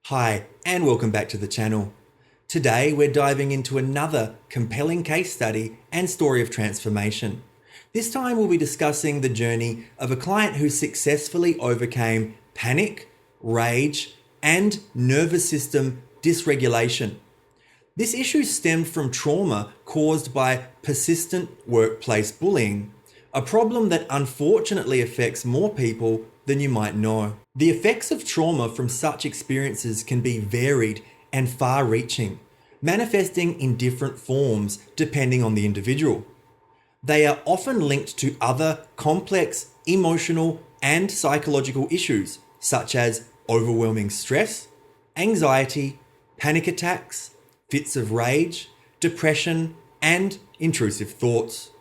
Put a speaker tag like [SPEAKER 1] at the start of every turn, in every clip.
[SPEAKER 1] Hi, and welcome back to the channel. Today, we're diving into another compelling case study and story of transformation. This time, we'll be discussing the journey of a client who successfully overcame panic, rage, and nervous system dysregulation. This issue stemmed from trauma caused by persistent workplace bullying, a problem that unfortunately affects more people than you might know. The effects of trauma from such experiences can be varied and far-reaching, manifesting in different forms depending on the individual. They are often linked to other complex emotional and psychological issues such as overwhelming stress, anxiety, panic attacks, fits of rage, depression, and intrusive thoughts.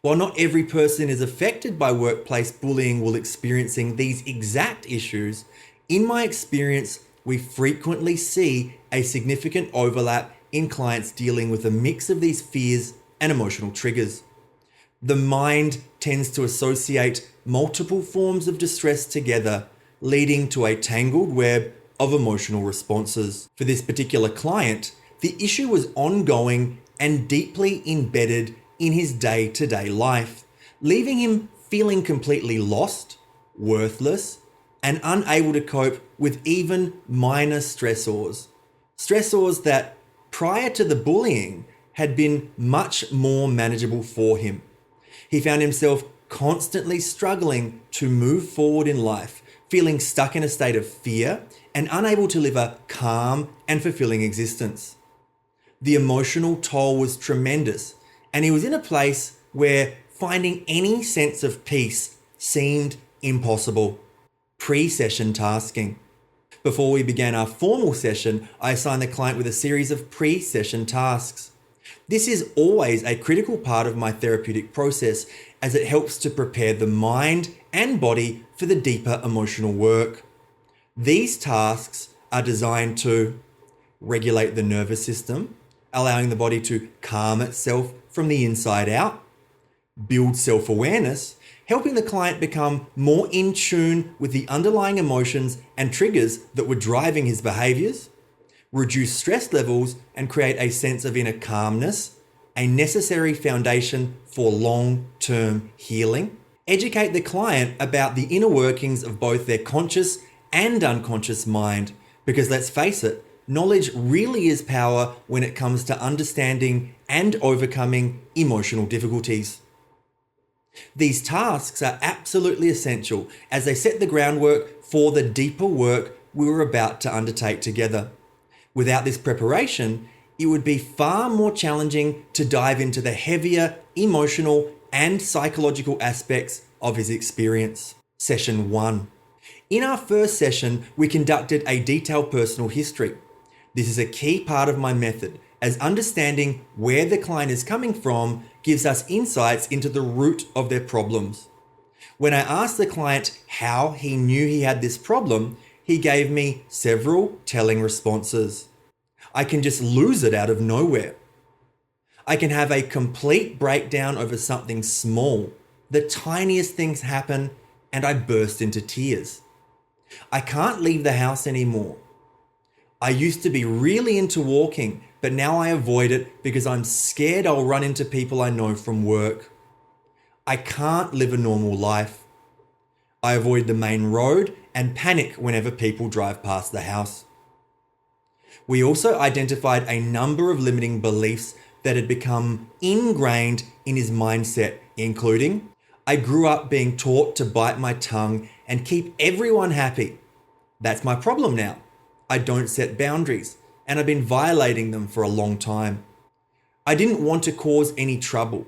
[SPEAKER 1] While not every person is affected by workplace bullying while experiencing these exact issues, in my experience, we frequently see a significant overlap in clients dealing with a mix of these fears and emotional triggers. The mind tends to associate multiple forms of distress together, leading to a tangled web of emotional responses. For this particular client, the issue was ongoing and deeply embedded in his day-to-day life, leaving him feeling completely lost, worthless, and unable to cope with even minor stressors. Stressors that, prior to the bullying, had been much more manageable for him. He found himself constantly struggling to move forward in life, feeling stuck in a state of fear and unable to live a calm and fulfilling existence. The emotional toll was tremendous, and he was in a place where finding any sense of peace seemed impossible. Pre-session tasking. Before we began our formal session, I assigned the client with a series of pre-session tasks. This is always a critical part of my therapeutic process as it helps to prepare the mind and body for the deeper emotional work. These tasks are designed to regulate the nervous system, allowing the body to calm itself from the inside out, build self-awareness, helping the client become more in tune with the underlying emotions and triggers that were driving his behaviors, reduce stress levels and create a sense of inner calmness, a necessary foundation for long-term healing, educate the client about the inner workings of both their conscious and unconscious mind, because let's face it, knowledge really is power when it comes to understanding and overcoming emotional difficulties. These tasks are absolutely essential as they set the groundwork for the deeper work we were about to undertake together. Without this preparation, it would be far more challenging to dive into the heavier emotional and psychological aspects of his experience. Session 1. In our first session, we conducted a detailed personal history. This is a key part of my method, as understanding where the client is coming from gives us insights into the root of their problems. When I asked the client how he knew he had this problem, he gave me several telling responses. I can just lose it out of nowhere. I can have a complete breakdown over something small. The tiniest things happen and I burst into tears. I can't leave the house anymore. I used to be really into walking, but now I avoid it because I'm scared I'll run into people I know from work. I can't live a normal life. I avoid the main road and panic whenever people drive past the house. We also identified a number of limiting beliefs that had become ingrained in his mindset, including, I grew up being taught to bite my tongue and keep everyone happy. That's my problem now. I don't set boundaries, and I've been violating them for a long time. I didn't want to cause any trouble.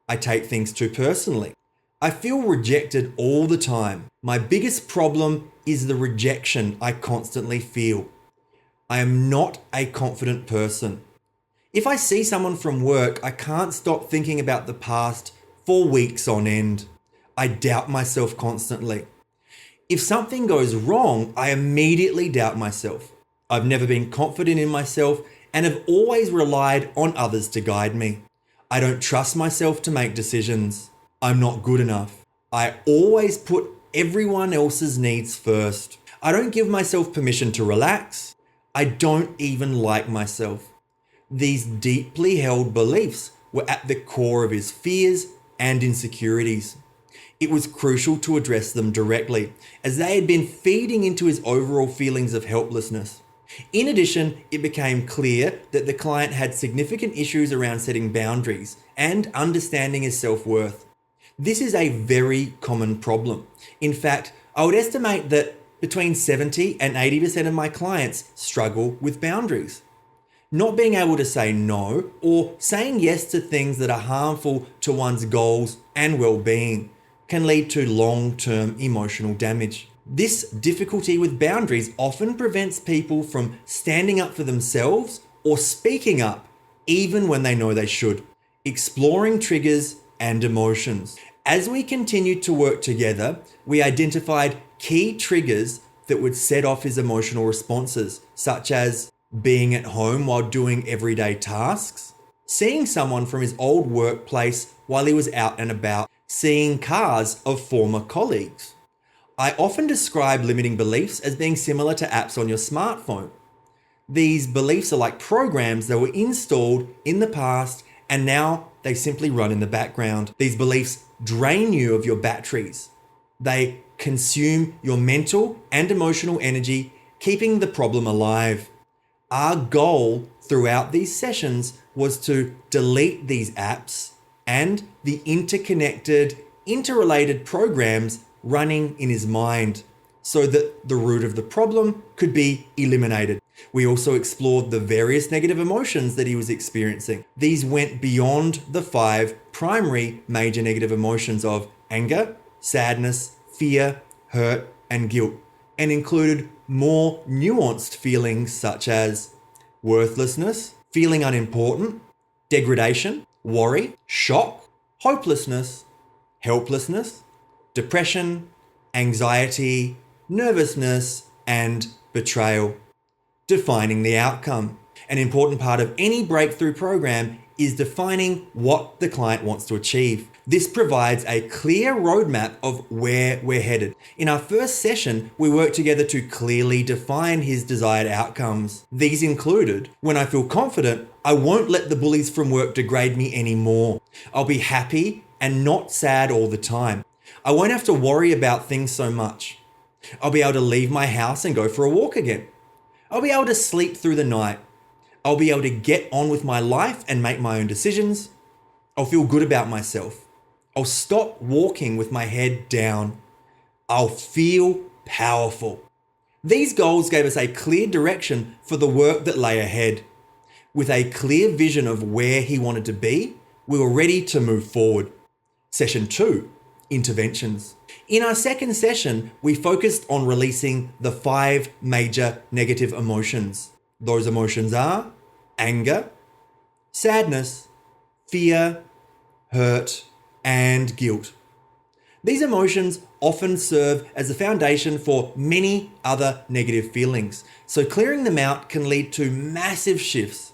[SPEAKER 1] I take things too personally. I feel rejected all the time. My biggest problem is the rejection I constantly feel. I am not a confident person. If I see someone from work, I can't stop thinking about the past for weeks on end. I doubt myself constantly. If something goes wrong, I immediately doubt myself. I've never been confident in myself and have always relied on others to guide me. I don't trust myself to make decisions. I'm not good enough. I always put everyone else's needs first. I don't give myself permission to relax. I don't even like myself. These deeply held beliefs were at the core of his fears and insecurities. It was crucial to address them directly, as they had been feeding into his overall feelings of helplessness. In addition, it became clear that the client had significant issues around setting boundaries and understanding his self-worth. This is a very common problem. In fact, I would estimate that between 70 and 80% of my clients struggle with boundaries. Not being able to say no or saying yes to things that are harmful to one's goals and well-being can lead to long-term emotional damage. This difficulty with boundaries often prevents people from standing up for themselves or speaking up even when they know they should. Exploring triggers and emotions. As we continued to work together, we identified key triggers that would set off his emotional responses, such as being at home while doing everyday tasks, seeing someone from his old workplace while he was out and about, seeing cars of former colleagues. I often describe limiting beliefs as being similar to apps on your smartphone. These beliefs are like programs that were installed in the past and now they simply run in the background. These beliefs drain you of your batteries. They consume your mental and emotional energy, keeping the problem alive. Our goal throughout these sessions was to delete these apps and the interconnected, interrelated programs running in his mind so that the root of the problem could be eliminated. We also explored the various negative emotions that he was experiencing. These went beyond the 5 primary major negative emotions of anger, sadness, fear, hurt, and guilt, and included more nuanced feelings such as worthlessness, feeling unimportant, degradation, worry, shock, hopelessness, helplessness, depression, anxiety, nervousness, and betrayal. Defining the outcome. An important part of any breakthrough program is defining what the client wants to achieve. This provides a clear roadmap of where we're headed. In our first session, we worked together to clearly define his desired outcomes. These included, when I feel confident, I won't let the bullies from work degrade me anymore. I'll be happy and not sad all the time. I won't have to worry about things so much. I'll be able to leave my house and go for a walk again. I'll be able to sleep through the night. I'll be able to get on with my life and make my own decisions. I'll feel good about myself. I'll stop walking with my head down. I'll feel powerful. These goals gave us a clear direction for the work that lay ahead. With a clear vision of where he wanted to be, we were ready to move forward. Session 2, interventions. In our second session, we focused on releasing the 5 major negative emotions. Those emotions are anger, sadness, fear, hurt, and guilt. These emotions often serve as the foundation for many other negative feelings, so clearing them out can lead to massive shifts.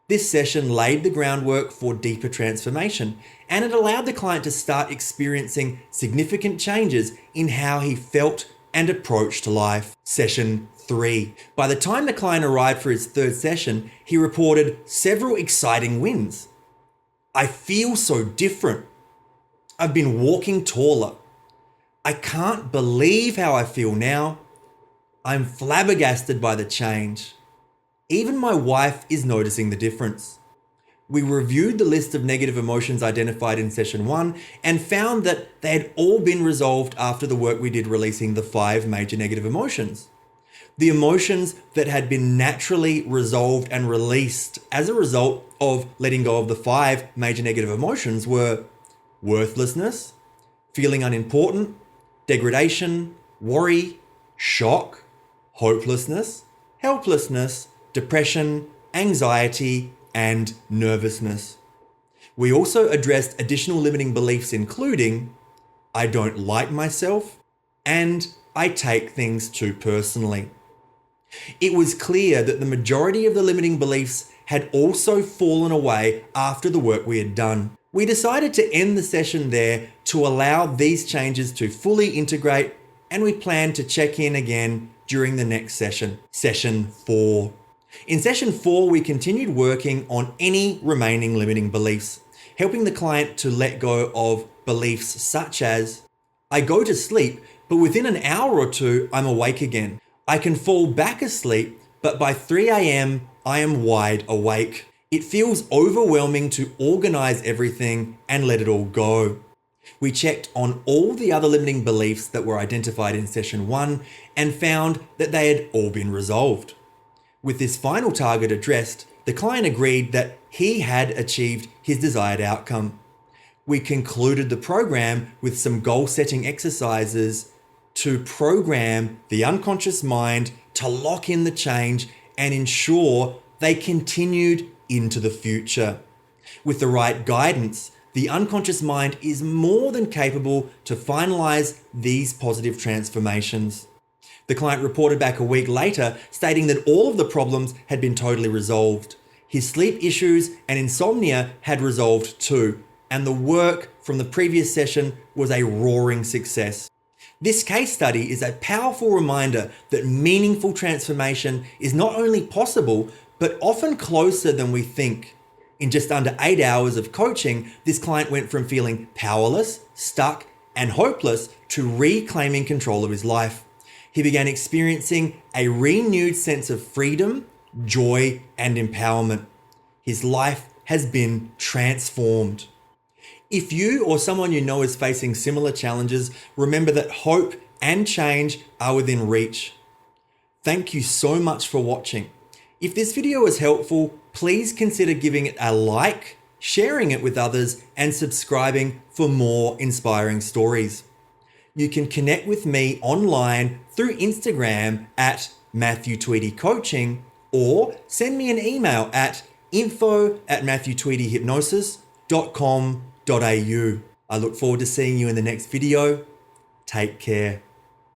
[SPEAKER 1] This session laid the groundwork for deeper transformation, and it allowed the client to start experiencing significant changes in how he felt and approached life. Session 3. By the time the client arrived for his third session, he reported several exciting wins. I feel so different. I've been walking taller. I can't believe how I feel now. I'm flabbergasted by the change. Even my wife is noticing the difference. We reviewed the list of negative emotions identified in session 1 and found that they had all been resolved after the work we did releasing the 5 major negative emotions. The emotions that had been naturally resolved and released as a result of letting go of the 5 major negative emotions were worthlessness, feeling unimportant, degradation, worry, shock, hopelessness, helplessness, depression, anxiety, and nervousness. We also addressed additional limiting beliefs including, I don't like myself, and I take things too personally. It was clear that the majority of the limiting beliefs had also fallen away after the work we had done. We decided to end the session there to allow these changes to fully integrate, and we plan to check in again during the next session, session 4. In session 4, we continued working on any remaining limiting beliefs, helping the client to let go of beliefs such as, I go to sleep, but within an hour or two, I'm awake again. I can fall back asleep, but by 3 a.m., I am wide awake. It feels overwhelming to organize everything and let it all go. We checked on all the other limiting beliefs that were identified in session 1 and found that they had all been resolved. With this final target addressed, the client agreed that he had achieved his desired outcome. We concluded the program with some goal-setting exercises to program the unconscious mind to lock in the change and ensure they continued into the future. With the right guidance, the unconscious mind is more than capable to finalize these positive transformations. The client reported back a week later stating that all of the problems had been totally resolved. His sleep issues and insomnia had resolved too, and the work from the previous session was a roaring success. This case study is a powerful reminder that meaningful transformation is not only possible, but often closer than we think. In just under 8 hours of coaching, this client went from feeling powerless, stuck, and hopeless to reclaiming control of his life. He began experiencing a renewed sense of freedom, joy, and empowerment. His life has been transformed. If you or someone you know is facing similar challenges, remember that hope and change are within reach. Thank you so much for watching. If this video was helpful, please consider giving it a like, sharing it with others, and subscribing for more inspiring stories. You can connect with me online through Instagram at Matthew Tweedy Coaching, or send me an email at info@matthewtweedyhypnosis.com.au. I look forward to seeing you in the next video. Take care.